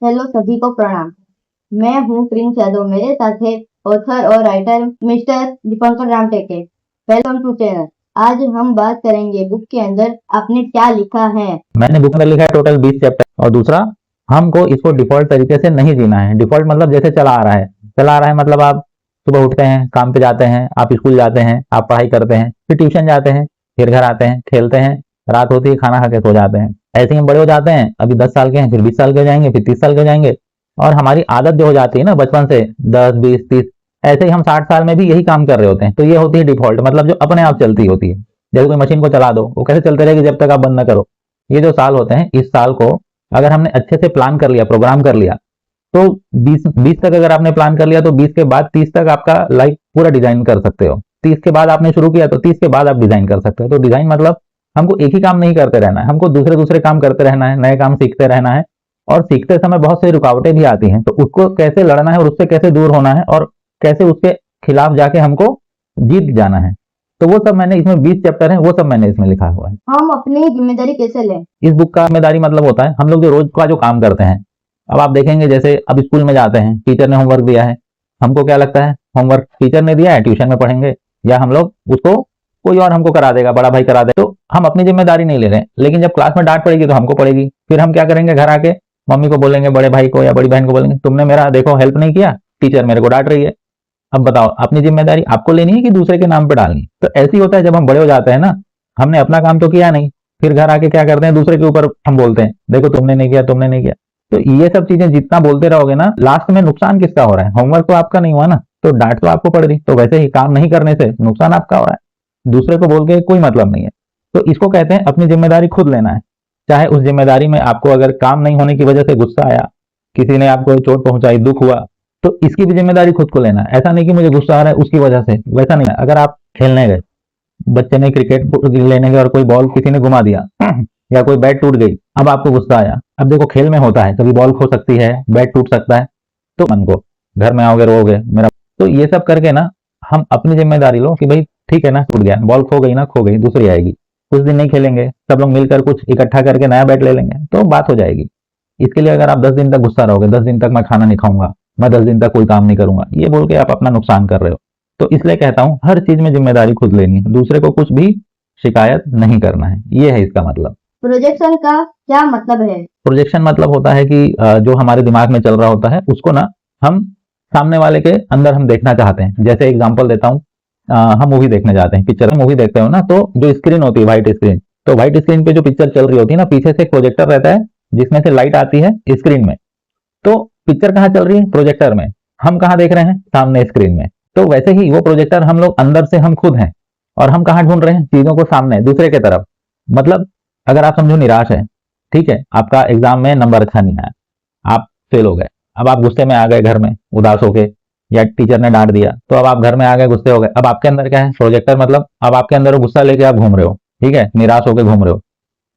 Hello सभी को प्रणाम। मैं हूँ प्रिंस यादव। मेरे साथ है ऑथर और writer mister Dipankar Ramteke. Welcome to channel. आज हम बात करेंगे बुक के अंदर आपने क्या लिखा है। मैंने बुक में लिखा है टोटल 20 चैप्टर। और दूसरा, हमको इसको डिफॉल्ट तरीके से नहीं जीना है। डिफॉल्ट मतलब जैसे चला आ रहा है मतलब आप सुबह उठते हैं, काम पे जाते हैं, आप स्कूल जाते हैं, आप पढ़ाई करते हैं, फिर ट्यूशन जाते हैं, फिर घर आते हैं, खेलते हैं, रात होती है, खाना खा के सो जाते हैं। ऐसे ही हम बड़े हो जाते हैं। अभी 10 साल के हैं, फिर 20 साल के हो जाएंगे, फिर 30 साल के हो जाएंगे। और हमारी आदत जो हो जाती है ना बचपन से 10 20 30, ऐसे ही हम 60 साल में भी यही काम कर रहे होते हैं। तो ये होती है डिफॉल्ट, मतलब जो अपने आप चलती होती है। जैसे कोई मशीन को चला दो, वो कैसे चलते रहेगी जब तक आप बंद न करो। ये जो साल होते हैं, इस साल को अगर हमने अच्छे से प्लान कर लिया, प्रोग्राम कर लिया, तो 20 तक अगर आपने प्लान कर लिया तो 20 के बाद 30 तक आपका लाइफ पूरा डिजाइन कर सकते हो। 30 के बाद आपने शुरू किया तो 30 के बाद आप डिजाइन कर सकते हो। तो डिजाइन मतलब हमको एक ही काम नहीं करते रहना है, हमको दूसरे दूसरे काम करते रहना है, नए काम सीखते रहना है। और सीखते समय बहुत सारी रुकावटें भी आती हैं, तो उसको कैसे लड़ना है और उससे कैसे दूर होना है और कैसे उसके खिलाफ जाके हमको जीत जाना है। तो वो सब मैंने इसमें 20 चैप्टर हैं, वो सब मैंने इसमें लिखा हुआ है। हम अपनी जिम्मेदारी कैसे लें। इस बुक का जिम्मेदारी मतलब होता है हम लोग जो रोज का जो काम करते हैं। अब आप देखेंगे जैसे अब स्कूल में जाते हैं, टीचर ने होमवर्क दिया है, हमको क्या लगता है होमवर्क टीचर ने दिया है, ट्यूशन में पढ़ेंगे, या हम लोग उसको कोई और हमको करा देगा, बड़ा भाई करा दे। तो हम अपनी जिम्मेदारी नहीं ले रहे हैं। लेकिन जब क्लास में डांट पड़ेगी तो हमको पड़ेगी। फिर हम क्या करेंगे, घर आके मम्मी को बोलेंगे, बड़े भाई को या बड़ी बहन को बोलेंगे, तुमने मेरा देखो हेल्प नहीं किया, टीचर मेरे को डांट रही है। अब बताओ, अपनी जिम्मेदारी आपको लेनी है कि दूसरे के नाम पे डालनी। तो ऐसे ही होता है जब हम बड़े हो जाते हैं ना, हमने अपना काम तो किया नहीं, फिर घर आके क्या करते हैं, दूसरे के ऊपर हम बोलते हैं, देखो तुमने नहीं किया, तुमने नहीं किया। तो ये सब चीजें जितना बोलते रहोगे ना, लास्ट में नुकसान किसका हो रहा है, होमवर्क तो आपका नहीं हुआ ना, तो डांट तो आपको पड़ रही। तो वैसे ही काम नहीं करने से नुकसान आपका हो रहा है, दूसरे को बोल के कोई मतलब नहीं है। तो इसको कहते हैं अपनी जिम्मेदारी खुद लेना है। चाहे उस जिम्मेदारी में आपको अगर काम नहीं होने की वजह से गुस्सा आया, किसी ने आपको चोट पहुंचाई, दुख हुआ, तो इसकी भी जिम्मेदारी खुद को लेना है। ऐसा नहीं कि मुझे गुस्सा आ रहा है उसकी वजह से, वैसा नहीं है। अगर आप खेलने गए, बच्चे ने क्रिकेट लेने गए और कोई बॉल किसी ने घुमा दिया या कोई बैट टूट गई, अब आपको गुस्सा आया। अब देखो खेल में होता है, कभी बॉल खो सकती है, बैट टूट सकता है, तो मन को घर में आओगे, रोगे मेरा। तो ये सब करके ना हम अपनी जिम्मेदारी लो कि भाई ठीक है ना, टूट गया, बॉल खो गई ना, खो गई, दूसरी आएगी। कुछ दिन नहीं खेलेंगे, सब लोग मिलकर कुछ इकट्ठा करके नया बैट ले लेंगे, तो बात हो जाएगी। इसके लिए अगर आप 10 दिन तक गुस्सा रहोगे, 10 दिन तक मैं खाना नहीं खाऊंगा, मैं 10 दिन तक कोई काम नहीं करूंगा, ये बोल के आप अपना नुकसान कर रहे हो। तो इसलिए कहता हूं हर चीज में जिम्मेदारी खुद लेनी है, दूसरे को कुछ भी शिकायत नहीं करना है। ये है इसका मतलब। प्रोजेक्शन का क्या मतलब है। प्रोजेक्शन मतलब होता है कि जो हमारे दिमाग में चल रहा होता है उसको ना हम सामने वाले के अंदर हम देखना चाहते हैं। जैसे एग्जांपल देता हूँ, हम मूवी देखने जाते हैं, पिक्चर मूवी देखते हो ना, तो जो स्क्रीन होती है व्हाइट स्क्रीन, तो व्हाइट स्क्रीन पे जो पिक्चर चल रही होती है ना, पीछे से एक प्रोजेक्टर रहता है जिसमें से लाइट आती है स्क्रीन में। तो पिक्चर कहाँ चल रही है, प्रोजेक्टर में। हम कहाँ देख रहे हैं, सामने स्क्रीन में। तो वैसे ही वो प्रोजेक्टर हम लोग अंदर से हम खुद हैं, और हम कहाँ ढूंढ रहे हैं, चीजों को सामने, दूसरे के तरफ। मतलब अगर आप समझो निराश है, ठीक है, आपका एग्जाम में नंबर अच्छा नहीं आया, आप फेल हो गए। अब आप गुस्से में आ गए घर में उदास होके, या टीचर ने डांट दिया, तो अब आप घर में आ गए, गुस्से हो गए। अब आपके अंदर क्या है, प्रोजेक्टर, मतलब अब आपके अंदर वो गुस्सा लेके आप घूम रहे हो, ठीक है, निराश होकर घूम रहे हो।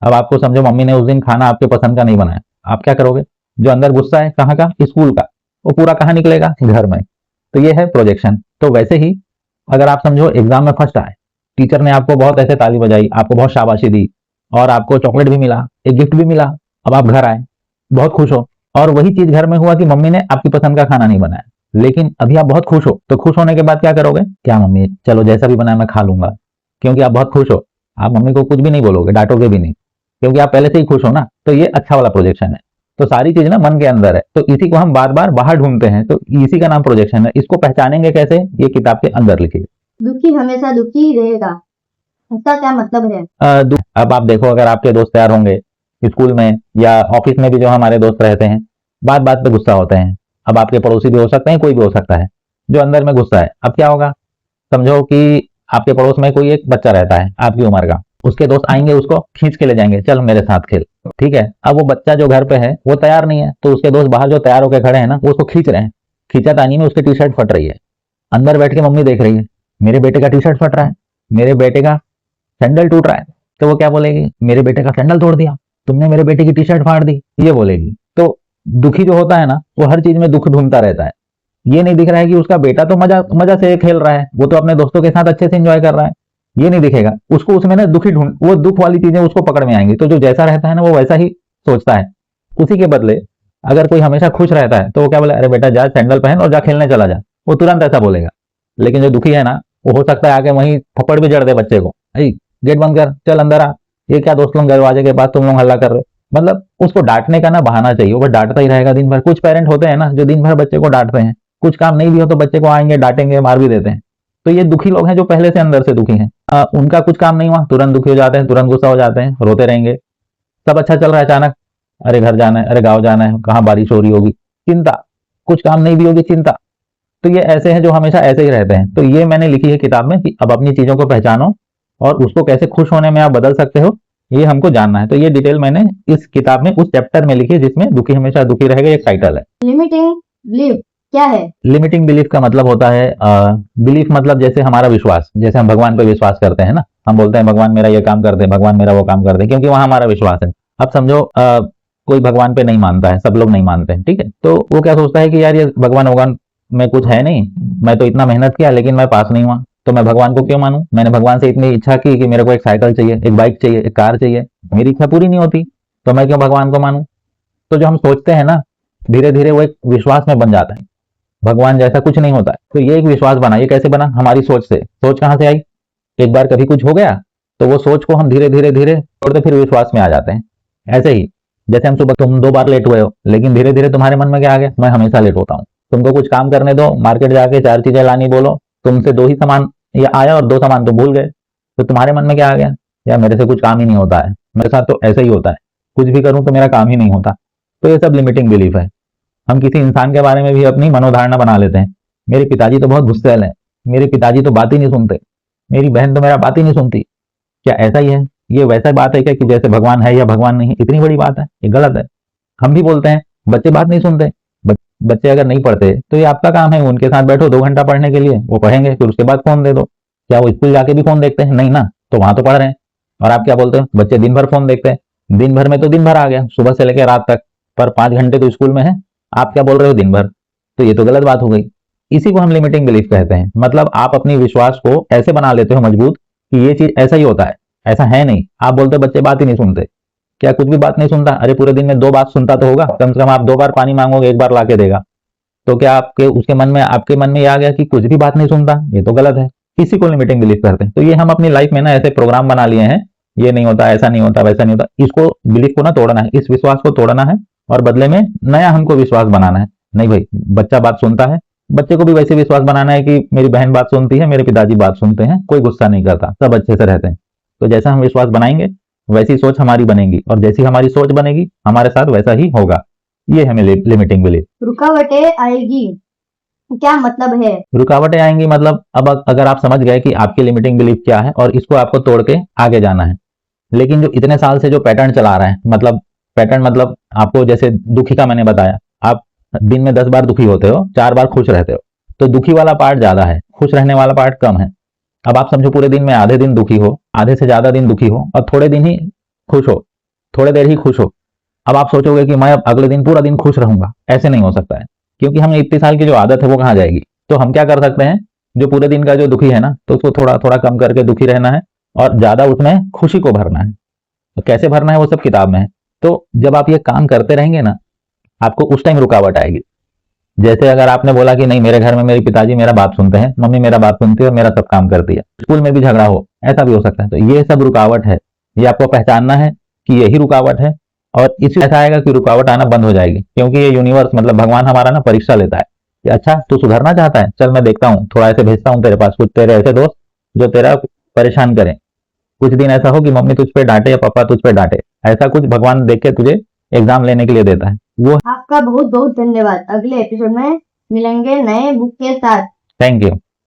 अब आपको समझो मम्मी ने उस दिन खाना आपके पसंद का नहीं बनाया, आप क्या करोगे, जो अंदर गुस्सा है कहाँ का, स्कूल का, वो पूरा कहाँ निकलेगा, घर में। तो ये है प्रोजेक्शन। तो वैसे ही अगर आप समझो एग्जाम में फर्स्ट आए, टीचर ने आपको बहुत ऐसे ताली बजाई, आपको बहुत शाबाशी दी, और आपको चॉकलेट भी मिला, एक गिफ्ट भी मिला। अब आप घर आए, बहुत खुश हो, और वही चीज घर में हुआ कि मम्मी ने आपकी पसंद का खाना नहीं बनाया, लेकिन अभी आप बहुत खुश हो। तो खुश होने के बाद क्या करोगे, क्या मम्मी चलो जैसा भी बनाया मैं खा लूंगा, क्योंकि आप बहुत खुश हो। आप मम्मी को कुछ भी नहीं बोलोगे, डांटोगे भी नहीं, क्योंकि आप पहले से ही खुश हो ना। तो ये अच्छा वाला प्रोजेक्शन है। तो सारी चीज ना मन के अंदर है, तो इसी को हम बार बार बाहर ढूंढते हैं, तो इसी का नाम प्रोजेक्शन है। इसको पहचानेंगे कैसे, ये किताब के अंदर लिखी है। दुखी हमेशा दुखी ही रहेगा, इसका क्या मतलब है। अब आप देखो, अगर आपके दोस्त तैयार होंगे स्कूल में या ऑफिस में भी, जो हमारे दोस्त रहते हैं, बात बात पे गुस्सा होते हैं। अब आपके पड़ोसी भी हो सकते हैं, कोई भी हो सकता है जो अंदर में गुस्सा है। अब क्या होगा, समझो कि आपके पड़ोस में कोई एक बच्चा रहता है आपकी उम्र का, उसके दोस्त आएंगे, उसको खींच के ले जाएंगे, चल मेरे साथ खेल, ठीक है। अब वो बच्चा जो घर पे है वो तैयार नहीं है, तो उसके दोस्त बाहर जो तैयार होकर खड़े हैं ना, वो उसको खींच रहे हैं। खींचातानी में उसकी टी शर्ट फट रही है, अंदर बैठ के मम्मी देख रही है, मेरे बेटे का टी शर्ट फट रहा है, मेरे बेटे का सैंडल टूट रहा है। तो वो क्या बोलेगी, मेरे बेटे का सैंडल तोड़ दिया, तुमने मेरे बेटे की टी शर्ट फाड़ दी, ये बोलेगी। तो दुखी जो होता है ना, वो हर चीज में दुख ढूंढता रहता है। ये नहीं दिख रहा है कि उसका बेटा तो मजा मजा से खेल रहा है, वो तो अपने दोस्तों के साथ अच्छे से एंजॉय कर रहा है, ये नहीं दिखेगा उसको। उसमें ना दुखी ढूंढ, वो दुख वाली चीजें उसको पकड़ में आएंगी, तो जो जैसा रहता है ना वो वैसा ही सोचता है। उसी के बदले अगर कोई हमेशा खुश रहता है तो वो क्या बोले, अरे बेटा जा सैंडल पहन और जा खेलने चला जा, वो तुरंत ऐसा बोलेगा। लेकिन जो दुखी है ना, वो हो सकता है आके वहीं थप्पड़ भी जड़ दे बच्चे को, अरे गेट बंद कर, चल अंदर आ, ये क्या दोस्त लोग दरवाजे के पास तुम लोग हल्ला कर रहे हो। मतलब उसको डांटने का ना बहाना चाहिए, वो डांटता ही रहेगा दिन भर। कुछ पेरेंट होते हैं ना जो दिन भर बच्चे को डांटते हैं, कुछ काम नहीं भी हो तो बच्चे को आएंगे डांटेंगे, मार भी देते हैं। तो ये दुखी लोग हैं जो पहले से अंदर से दुखी हैं। उनका कुछ काम नहीं हुआ तुरंत दुखी हो जाते हैं, तुरंत गुस्सा हो जाते हैं, रोते रहेंगे। सब अच्छा चल रहा है, अचानक अरे घर जाना है, अरे गाँव जाना है, कहाँ बारिश हो रही होगी, चिंता, कुछ काम नहीं भी होगी, चिंता। तो ये ऐसे हैं जो हमेशा ऐसे ही रहते हैं। तो ये मैंने लिखी है किताब में कि अब अपनी चीजों को पहचानो और उसको कैसे खुश होने में आप बदल सकते हो, ये हमको जानना है। तो ये डिटेल मैंने इस किताब में उस चैप्टर में लिखी है जिसमें दुखी हमेशा दुखी रहेगा, एक टाइटल है। लिमिटिंग बिलीफ क्या है? लिमिटिंग बिलीफ का मतलब होता है, बिलीफ मतलब जैसे हमारा विश्वास, जैसे हम भगवान पे विश्वास करते हैं ना, हम बोलते हैं भगवान मेरा ये काम कर दे, भगवान मेरा वो काम कर दे, क्योंकि वहां हमारा विश्वास है। अब समझो कोई भगवान पे नहीं मानता है, सब लोग नहीं मानते हैं, ठीक है, तो वो क्या सोचता है कि यार ये भगवान भगवान में कुछ है नहीं, मैं तो इतना मेहनत किया लेकिन मैं पास नहीं हुआ, तो मैं भगवान को क्यों मानूं। मैंने भगवान से इतनी इच्छा की कि मेरे को एक साइकिल चाहिए, एक बाइक चाहिए, एक कार चाहिए, मेरी इच्छा पूरी नहीं होती, तो मैं क्यों भगवान को मानूं। तो जो हम सोचते हैं ना, धीरे धीरे वो एक विश्वास में बन जाता है, भगवान जैसा कुछ नहीं होता है। तो ये एक विश्वास बना। ये कैसे बना? हमारी सोच से। सोच कहां से आई? एक बार कभी कुछ हो गया तो वो सोच को हम धीरे धीरे धीरे छोड़ते फिर विश्वास में आ जाते हैं। ऐसे ही जैसे हम सुबह, तुम 2 बार लेट हुए हो, लेकिन धीरे धीरे तुम्हारे मन में क्या आ गया, मैं हमेशा लेट होता हूँ। तुमको कुछ काम करने दो, मार्केट जाके 4 चीजें लानी बोलो, तुमसे 2 ही सामान ये आया और 2 सामान तुम भूल गए, तो तुम्हारे मन में क्या आ गया, यार मेरे से कुछ काम ही नहीं होता है, मेरे साथ तो ऐसा ही होता है, कुछ भी करूं तो मेरा काम ही नहीं होता। तो ये सब लिमिटिंग बिलीफ है। हम किसी इंसान के बारे में भी अपनी मनोधारणा बना लेते हैं। मेरे पिताजी तो बहुत गुस्सैल है, मेरे पिताजी तो बात ही नहीं सुनते, मेरी बहन तो मेरा बात ही नहीं सुनती। क्या ऐसा ही है? ये वैसा बात है क्या कि जैसे भगवान है या भगवान नहीं है? इतनी बड़ी बात है, ये गलत है। हम भी बोलते हैं बच्चे बात नहीं सुनते, बच्चे अगर नहीं पढ़ते तो ये आपका काम है, उनके साथ बैठो 2 घंटा पढ़ने के लिए, वो पढ़ेंगे, फिर उसके बाद फोन दे दो। क्या वो स्कूल जाके भी फोन देखते हैं? नहीं ना, तो वहां तो पढ़ रहे हैं। और आप क्या बोलते हो, बच्चे दिन भर फोन देखते हैं। दिन भर में तो दिन भर आ गया, सुबह से लेकर रात तक, पर 5 घंटे तो स्कूल में है, आप क्या बोल रहे हो, दिन भर। तो ये तो गलत बात हो गई। इसी को हम लिमिटिंग बिलीफ कहते हैं। मतलब आप अपनी विश्वास को ऐसे बना लेते हो मजबूत कि ये चीज ऐसा ही होता है, ऐसा है नहीं। आप बोलते हो बच्चे बात ही नहीं सुनते, क्या कुछ भी बात नहीं सुनता? अरे पूरे दिन में 2 बात सुनता तो होगा, कम से कम आप 2 बार पानी मांगोगे, 1 बार ला के देगा। तो क्या आपके उसके मन में, आपके मन में ये आ गया कि कुछ भी बात नहीं सुनता? ये तो गलत है। इसी को लिमिटिंग बिलीफ करते हैं। तो ये हम अपनी लाइफ में ना ऐसे प्रोग्राम बना लिए हैं, ये नहीं होता, ऐसा नहीं होता, वैसा नहीं होता। इसको बिलीफ को ना तोड़ना है, इस विश्वास को तोड़ना है और बदले में नया हमको विश्वास बनाना है। नहीं भाई, बच्चा बात सुनता है, बच्चे को भी वैसे विश्वास बनाना है कि मेरी बहन बात सुनती है, मेरे पिताजी बात सुनते हैं, कोई गुस्सा नहीं करता, सब अच्छे से रहते हैं। तो जैसा हम विश्वास बनाएंगे वैसी सोच हमारी बनेगी, और जैसी हमारी सोच बनेगी हमारे साथ वैसा ही होगा। ये हमें लिमिटिंग बिलीफ। रुकावटें आएगी क्या मतलब है? रुकावटें आएंगी मतलब, अब अगर आप समझ गए कि आपकी लिमिटिंग बिलीफ क्या है और इसको आपको तोड़ के आगे जाना है। लेकिन जो इतने साल से जो पैटर्न चला रहे हैं, मतलब पैटर्न मतलब आपको जैसे दुखी का मैंने बताया, आप दिन में 10 बार दुखी होते हो, 4 बार खुश रहते हो, तो दुखी वाला पार्ट ज्यादा है, खुश रहने वाला पार्ट कम है। अब आप समझो पूरे दिन में आधे दिन दुखी हो, आधे से ज्यादा दिन दुखी हो, और थोड़े दिन ही खुश हो, थोड़े देर ही खुश हो। अब आप सोचोगे कि मैं अब अगले दिन पूरा दिन खुश रहूंगा, ऐसे नहीं हो सकता है, क्योंकि हमें इतनी साल की जो आदत है वो कहाँ जाएगी। तो हम क्या कर सकते हैं, जो पूरे दिन का जो दुखी है ना, तो उसको थोड़ा थोड़ा कम करके दुखी रहना है और ज्यादा उसमें खुशी को भरना है। तो कैसे भरना है वो सब किताब में है। तो जब आप ये काम करते रहेंगे ना, आपको उस टाइम रुकावट आएगी। जैसे अगर आपने बोला कि नहीं मेरे घर में मेरे पिताजी मेरा बात सुनते हैं, मम्मी मेरा बात सुनती है और मेरा सब काम करती है, स्कूल में भी झगड़ा हो, ऐसा भी हो सकता है। तो ये सब रुकावट है, ये आपको पहचानना है कि यही रुकावट है। और इसी ऐसा आएगा कि रुकावट आना बंद हो जाएगी, क्योंकि ये यूनिवर्स मतलब भगवान हमारा ना परीक्षा लेता है कि अच्छा तू सुधरना चाहता है, चल मैं देखता हूँ, थोड़ा ऐसे भेजता हूँ तेरे पास कुछ तेरे ऐसे दोस्त जो तेरा परेशान करें। कुछ दिन ऐसा हो कि मम्मी तुझ पे डांटे या पापा तुझ पे डांटे, ऐसा कुछ भगवान देख के तुझे एग्जाम लेने के लिए देता है वो। आपका बहुत बहुत धन्यवाद। अगले एपिसोड में मिलेंगे नए बुक के साथ। Thank you.